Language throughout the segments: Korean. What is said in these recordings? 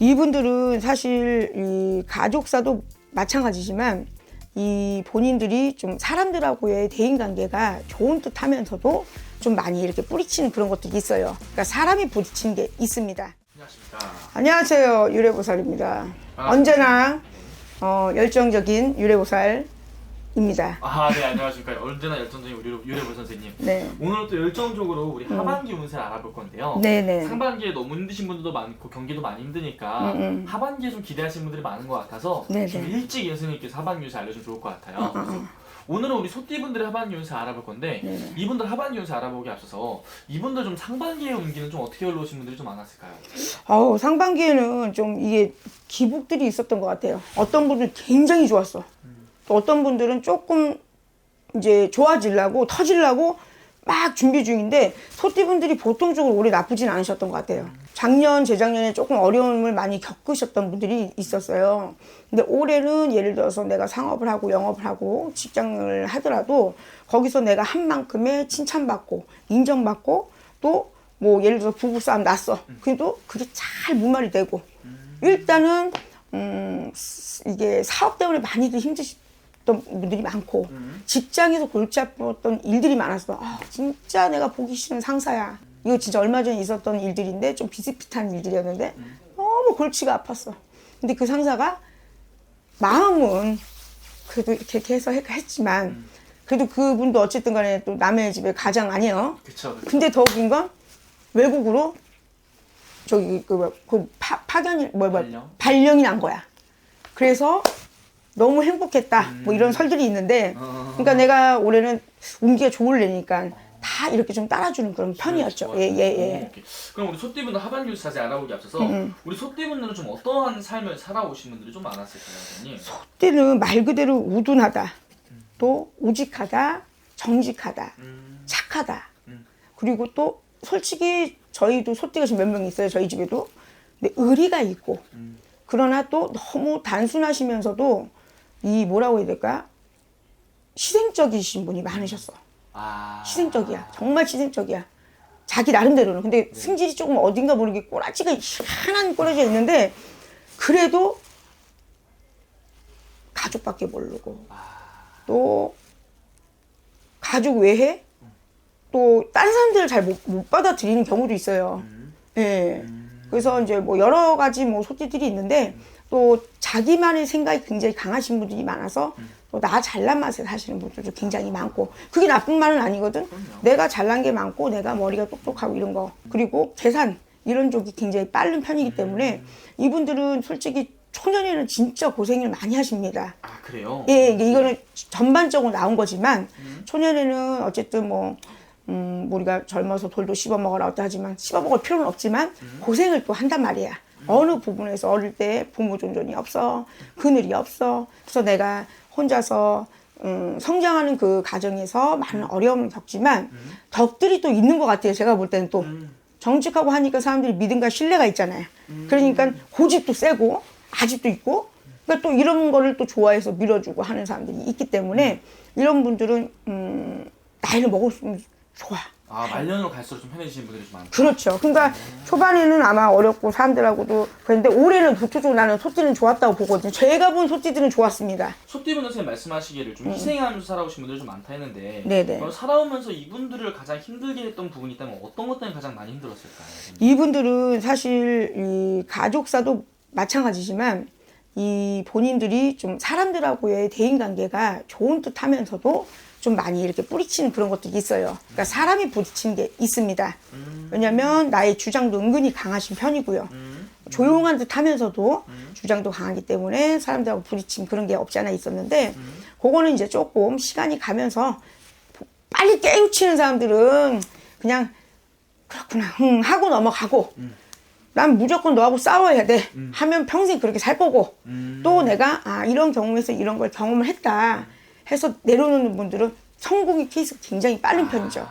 이분들은 사실 이 가족사도 마찬가지지만 이 본인들이 좀 사람들하고의 대인관계가 좋은 듯 하면서도 좀 많이 이렇게 뿌리치는 그런 것들이 있어요. 그러니까 사람이 부딪히는 게 있습니다. 안녕하십니까. 안녕하세요. 유래보살입니다. 언제나 열정적인 유래보살입니다. 네, 안녕하십니까. 언제나 열정적인 우리 유래보 선생님. 네. 오늘은 또 열정적으로 우리 하반기 운세를 알아볼 건데요. 네네. 상반기에 너무 힘드신 분들도 많고 경기도 많이 힘드니까 하반기에 좀 기대하시는 분들이 많은 것 같아서 네네. 좀 일찍 예수님께서 하반기 운세 알려주면 좋을 것 같아요. 그래서 오늘은 우리 소띠분들의 하반기 운세 알아볼 건데 네네. 이분들 하반기 운세 알아보기 앞서서 이분들 좀 상반기의 운기는 좀 어떻게 올라오신 분들이 좀 많았을까요? 상반기에는 좀 이게 기복들이 있었던 것 같아요. 어떤 분들은 굉장히 좋았어. 또 어떤 분들은 조금 이제 좋아지려고 터지려고 막 준비 중인데 소띠분들이 보통적으로 올해 나쁘진 않으셨던 것 같아요. 작년, 재작년에 조금 어려움을 많이 겪으셨던 분들이 있었어요. 근데 올해는 예를 들어서 내가 상업을 하고 영업을 하고 직장을 하더라도 거기서 내가 한 만큼의 칭찬받고 인정받고 또 뭐 예를 들어서 부부싸움 났어. 그래도 그게 잘 무마리 되고 일단은 이게 사업 때문에 많이들 힘드셨던 분들이 많고 직장에서 골치 아팠던 일들이 많았어. 진짜 내가 보기 싫은 상사야. 이거 진짜 얼마 전에 있었던 일들인데 좀 비슷비슷한 일들이었는데 너무 골치가 아팠어. 근데 그 상사가 마음은 그래도 이렇게 해서 했지만 그래도 그분도 어쨌든 간에 또 남의 집에 가장 아니에요. 그쵸. 근데 더 웃긴 건 외국으로 저기 파견이 발령이 난 거야. 그래서 너무 행복했다. 뭐 이런 설들이 있는데 그러니까 내가 올해는 운기가 좋으려니까 다 이렇게 좀 따라주는 그런 편이었죠. 예. 그럼 우리 소띠분들 하반기 운세 자세히 알아보기 앞서서 우리 소띠분들은 좀 어떠한 삶을 살아오신 분들이 좀 많았을까요, 선생님? 소띠는 말 그대로 우둔하다, 또 우직하다, 정직하다, 착하다. 그리고 또 솔직히 저희도 소띠가 지금 몇 명 있어요, 저희 집에도. 근데 의리가 있고 그러나 또 너무 단순하시면서도 이 뭐라고 해야 될까? 희생적이신 분이 많으셨어. 희생적이야. 정말 희생적이야. 자기 나름대로는. 근데 승질이 조금 어딘가 모르게 꼬라지가 희한한 꼬라지가 있는데 그래도 가족밖에 모르고 또 가족 외에 또 다른 사람들을 잘 못 받아들이는 경우도 있어요. 예. 그래서 이제 뭐 여러 가지 뭐 소띠들이 있는데 또 자기만의 생각이 굉장히 강하신 분들이 많아서 또 나 잘난 맛에 사시는 분들도 굉장히 많고 그게 나쁜 말은 아니거든. 내가 잘난 게 많고 내가 머리가 똑똑하고 이런 거 그리고 계산 이런 쪽이 굉장히 빠른 편이기 때문에 이분들은 솔직히 초년에는 진짜 고생을 많이 하십니다. 그래요? 예, 이거는 전반적으로 나온 거지만 초년에는 어쨌든 뭐 우리가 젊어서 돌도 씹어 먹으라 어떠 하지만 씹어 먹을 필요는 없지만 고생을 또 한단 말이야. 어느 부분에서 어릴 때 부모 존존이 없어, 그늘이 없어. 그래서 내가 혼자서 성장하는 그 과정에서 많은 어려움을 겪지만 덕들이 또 있는 것 같아요. 제가 볼 때는 또 정직하고 하니까 사람들이 믿음과 신뢰가 있잖아요. 그러니까 고집도 세고 아집도 있고 그러니까 또 이런 거를 또 좋아해서 밀어주고 하는 사람들이 있기 때문에 이런 분들은 나이를 먹을수록 좋아. 말년으로 갈수록 좀 편해지시는 분들이 좀 많다. 그렇죠. 그러니까 초반에는 아마 어렵고 사람들하고도 그런데 올해는 보통적으로 나는 소띠는 좋았다고 보거든요. 제가 본 소띠들은 좋았습니다. 소띠분 선생님 말씀하시기를 좀 희생하면서 살아오신 분들이 좀 많다 했는데 네네. 살아오면서 이분들을 가장 힘들게 했던 부분이 있다면 어떤 것 때문에 가장 많이 힘들었을까요? 이분들은 사실 이 가족사도 마찬가지지만 이 본인들이 좀 사람들하고의 대인관계가 좋은 듯 하면서도 좀 많이 이렇게 뿌리치는 그런 것들이 있어요. 그러니까 사람이 부딪히는 게 있습니다. 왜냐면 나의 주장도 은근히 강하신 편이고요. 조용한 듯 하면서도 주장도 강하기 때문에 사람들하고 부딪히는 그런 게 없지 않아 있었는데 그거는 이제 조금 시간이 가면서 빨리 깨우치는 사람들은 그냥 그렇구나 하고 넘어가고 난 무조건 너하고 싸워야 돼 하면 평생 그렇게 살 거고 또 내가 이런 경우에서 이런 걸 경험을 했다 해서 내려놓는 분들은 성공의 케이스가 굉장히 빠른 편이죠.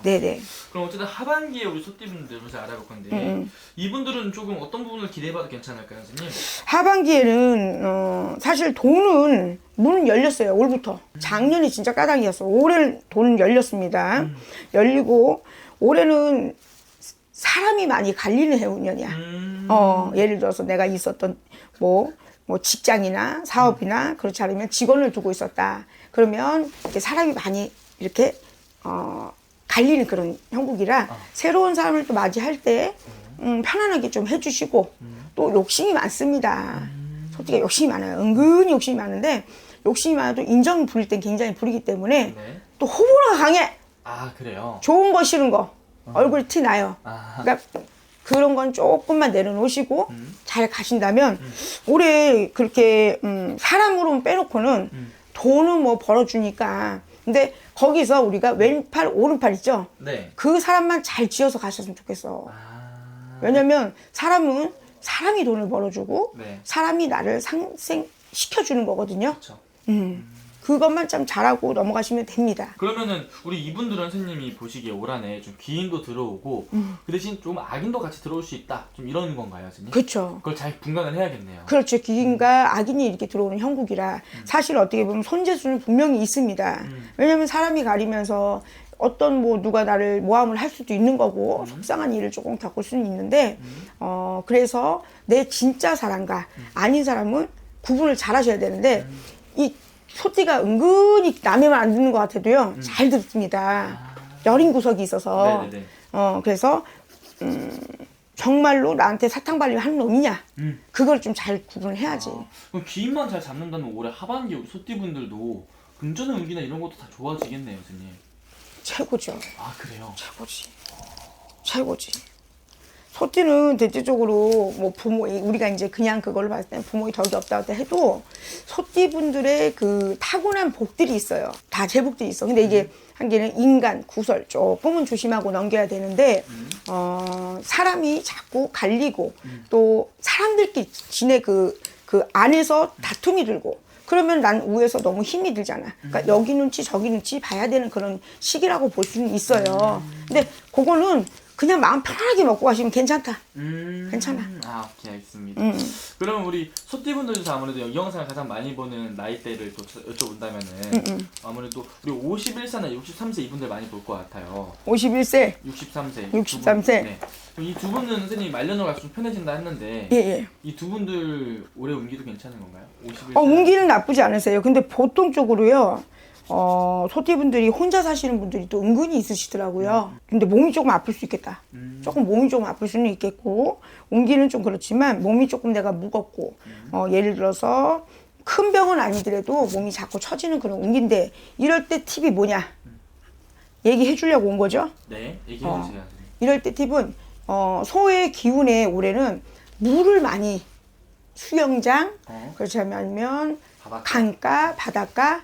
네네. 그럼 어쨌든 하반기에 우리 소띠분들 먼저 알아볼 건데 이분들은 조금 어떤 부분을 기대해봐도 괜찮을까요, 선생님? 하반기에는 사실 돈은 문은 열렸어요. 올부터. 작년이 진짜 까닭이었어. 올해는 돈은 열렸습니다. 열리고 올해는 사람이 많이 갈리는 해운년이야. 예를 들어서 내가 있었던 뭐 직장이나 사업이나 그렇지 않으면 직원을 두고 있었다. 그러면 이렇게 사람이 많이 이렇게 갈리는 그런 형국이라 새로운 사람을 또 맞이할 때 편안하게 좀 해주시고 또 욕심이 많습니다. 솔직히 욕심이 많아요. 은근히 욕심이 많은데 욕심이 많아도 인정 부릴 땐 굉장히 부리기 때문에 네. 또 호불호가 강해. 아 그래요? 좋은 거 싫은 거 얼굴 티 나요. 그러니까 그런 건 조금만 내려놓으시고 잘 가신다면 올해 그렇게 사람으로는 빼놓고는 돈은 뭐 벌어주니까 근데 거기서 우리가 왼팔 오른팔 있죠? 네. 그 사람만 잘 지어서 가셨으면 좋겠어. 아, 왜냐면 사람은 사람이 돈을 벌어주고 네. 사람이 나를 상생시켜주는 거거든요. 그렇죠. 그것만 좀 잘하고 넘어가시면 됩니다. 그러면은 우리 이분들은 선생님이 보시기에 올 한해 좀 귀인도 들어오고 그 대신 좀 악인도 같이 들어올 수 있다. 좀 이런 건가요, 선생님? 그렇죠. 그걸 잘 분간을 해야겠네요. 그렇죠. 귀인과 악인이 이렇게 들어오는 형국이라 사실 어떻게 보면 손재수는 분명히 있습니다. 왜냐면 사람이 가리면서 어떤 뭐 누가 나를 모함을 할 수도 있는 거고 속상한 일을 조금 겪을 수는 있는데 그래서 내 진짜 사람과 아닌 사람은 구분을 잘 하셔야 되는데 이 소띠가 은근히 남의 말 안 듣는 것 같아도요 잘 듣습니다. 여린 구석이 있어서 네네네. 그래서 정말로 나한테 사탕 발림 하는 놈이냐 그걸 좀 잘 구분을 해야지. 그럼 귀인만 잘 잡는다면 올해 하반기 우리 소띠분들도 금전의 운기나 이런 것도 다 좋아지겠네요, 선생님. 최고죠. 아 그래요? 최고지. 최고지. 소띠는 대체적으로 뭐 부모 우리가 이제 그냥 그걸로 봤을 때 부모의 덕이 없다고 해도 소띠분들의 그 타고난 복들이 있어요. 다 제복들이 있어. 근데 이게 한개는 인간 구설 조금은 조심하고 넘겨야 되는데 사람이 자꾸 갈리고 또 사람들끼리 지내 그 안에서 다툼이 들고 그러면 난 우에서 너무 힘이 들잖아. 그러니까 여기 눈치 저기 눈치 봐야 되는 그런 시기라고 볼 수는 있어요. 근데 그거는 그냥 마음 편하게 먹고 가시면 괜찮다. 괜찮아. 아 오케이 알겠습니다. 그러면 우리 소띠분들 중에서 아무래도 이 영상을 가장 많이 보는 나이대를 또 여쭤본다면은 아무래도 우리 51세나 63세 이분들 많이 볼 것 같아요. 51세. 63세. 63세. 네. 이 두 분은 선생님이 말년으로 갈수록 편해진다 했는데 예. 이 두 분들 올해 운기도 괜찮은 건가요? 51세. 운기는 나쁘지 않으세요. 근데 보통적으로요. 소띠분들이 혼자 사시는 분들이 또 은근히 있으시더라고요. 근데 몸이 조금 아플 수 있겠다. 조금 몸이 조금 아플 수는 있겠고 운기는 좀 그렇지만 몸이 조금 내가 무겁고 예를 들어서 큰 병은 아니더라도 몸이 자꾸 처지는 그런 운기인데 이럴 때 팁이 뭐냐? 얘기해 주려고 온 거죠. 네, 얘기해 주세요. 이럴 때 팁은 소의 기운에 올해는 물을 많이 수영장 그렇지 않으면 바닷가. 강가 바닷가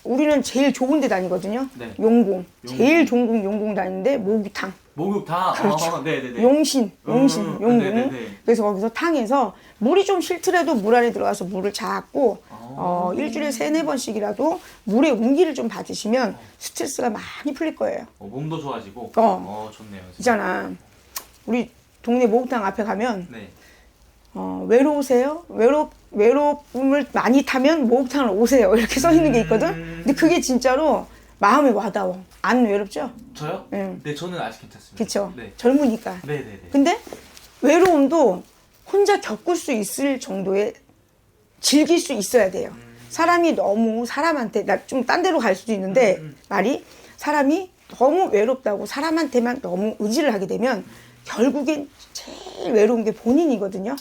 우리는 제일 좋은 데 다니거든요. 네. 용궁. 제일 좋은 곳 용궁 다니는데 목욕탕. 목욕탕. 그렇죠. 네네네. 용신, 용궁. 네네네. 그래서 거기서 탕에서 물이 좀 싫더라도 물 안에 들어가서 물을 잡고 일주일에 3-4번씩이라도 물의 운기를 좀 받으시면 스트레스가 많이 풀릴 거예요. 몸도 좋아지고. 좋네요. 있잖아. 우리 동네 목욕탕 앞에 가면 네. 외로우세요? 외로움을 많이 타면 목욕탕을 오세요. 이렇게 써 있는 게 있거든? 근데 그게 진짜로 마음에 와닿아. 안 외롭죠? 저요? 응. 네, 저는 아직 괜찮습니다. 그쵸? 네. 젊으니까. 네네네. 근데 외로움도 혼자 겪을 수 있을 정도의 즐길 수 있어야 돼요. 사람이 너무 사람한테, 나 좀 딴 데로 갈 수도 있는데, 말이 사람이 너무 외롭다고 사람한테만 너무 의지를 하게 되면 결국엔 제일 외로운 게 본인이거든요.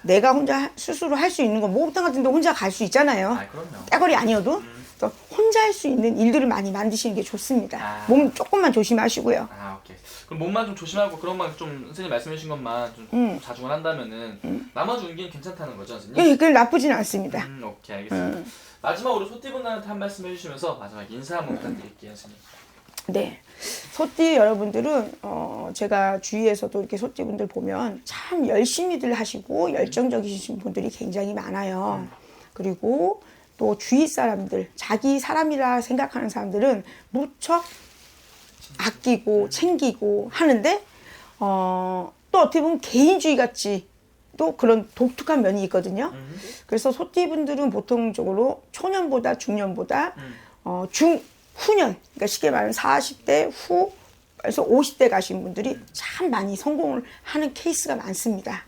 내가 혼자 스스로 할 수 있는 건 목욕탕 같은 데 혼자 갈 수 있잖아요. 아, 그럼요. 떼거리 아니어도. 그래서 혼자 할 수 있는 일들을 많이 만드시는 게 좋습니다. 몸 조금만 조심하시고요. 오케이. 그럼 몸만 좀 조심하고 그런 만 좀 선생님 말씀해 주신 것만 좀 자중을 한다면은 나머지 운기는 괜찮다는 거죠, 선생님? 예, 그게 나쁘진 않습니다. 오케이, 알겠습니다. 마지막으로 소띠분들한테 한 말씀 해주시면서 마지막 인사 한번 부탁드릴게요, 선생님. 네. 소띠 여러분들은 제가 주위에서도 이렇게 소띠분들 보면 참 열심히들 하시고 열정적이신 분들이 굉장히 많아요. 그리고 또 주위 사람들, 자기 사람이라 생각하는 사람들은 무척 아끼고 챙기고 하는데 또 어떻게 보면 개인주의 같이 또 그런 독특한 면이 있거든요. 그래서 소띠분들은 보통적으로 초년보다 중년보다 후년, 그러니까 쉽게 말하면 40대 그래서 50대 가신 분들이 참 많이 성공을 하는 케이스가 많습니다.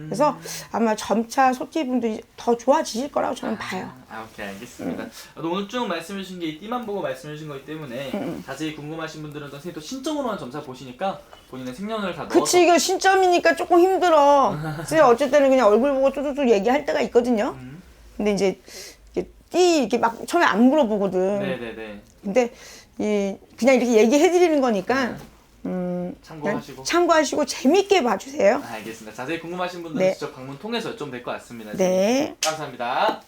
그래서 아마 점차 소띠분들이 더 좋아지실 거라고 저는 봐요. 오케이, 알겠습니다. 오늘 쭉 말씀해 주신 게 이 띠만 보고 말씀해 주신 거기 때문에 자세히 궁금하신 분들은 선생님 또 신점으로만 점사 보시니까 본인의 생년을 다 넣어서 그치, 이거 신점이니까 조금 힘들어. 그래서 어쨌든 그냥 얼굴 보고 뚜뚜뚜 얘기할 때가 있거든요. 근데 이제 이렇게 막 처음에 안 물어보거든. 네네네. 근데 그냥 이렇게 얘기해드리는 거니까 참고하시고. 참고하시고 재밌게 봐주세요. 알겠습니다. 자세히 궁금하신 분들은 네. 직접 방문 통해서 여쭤보면 될 것 같습니다. 네. 감사합니다.